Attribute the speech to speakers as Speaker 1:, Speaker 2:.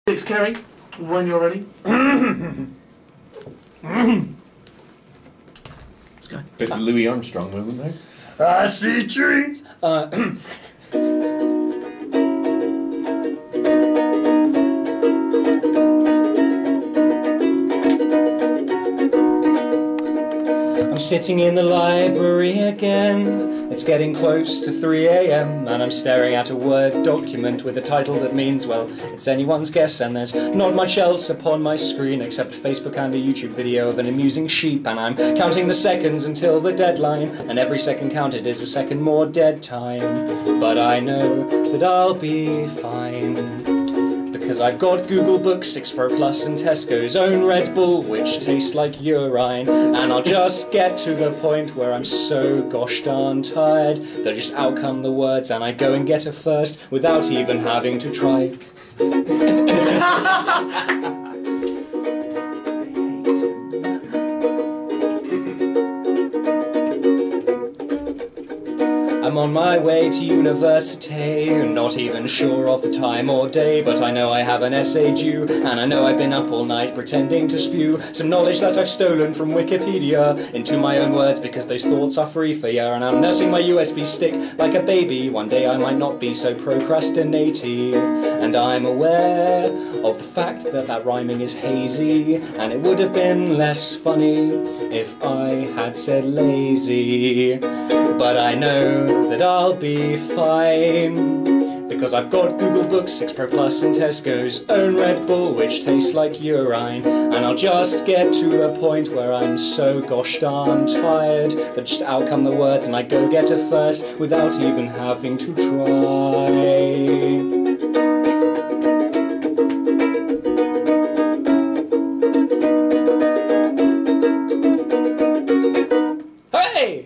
Speaker 1: It's Kerry, when you're ready. Let's go.
Speaker 2: Bit of Louis Armstrong movement there.
Speaker 1: I see trees.
Speaker 3: I'm sitting in the library again. It's getting close to 3 AM and I'm staring at a Word document with a title that means, well, it's anyone's guess, and there's not much else upon my screen except Facebook and a YouTube video of an amusing sheep, and I'm counting the seconds until the deadline, and every second counted is a second more dead time. But I know that I'll be fine, because I've got Google Books, 6 Pro Plus and Tesco's own Red Bull, which tastes like urine, and I'll just get to the point where I'm so gosh darn tired that just out come the words and I go and get a first without even having to try. I'm on my way to university, not even sure of the time or day, but I know I have an essay due, and I know I've been up all night pretending to spew some knowledge that I've stolen from Wikipedia into my own words, because those thoughts are free for ya, and I'm nursing my USB stick like a baby. One day I might not be so procrastinating, and I'm aware of the fact that that rhyming is hazy, and it would have been less funny if I had said lazy. But I know that I'll be fine, because I've got Google Books, 6 Pro Plus and Tesco's own Red Bull, which tastes like urine, and I'll just get to the point where I'm so gosh darn tired that just out come the words and I go get a first without even having to try. Hey!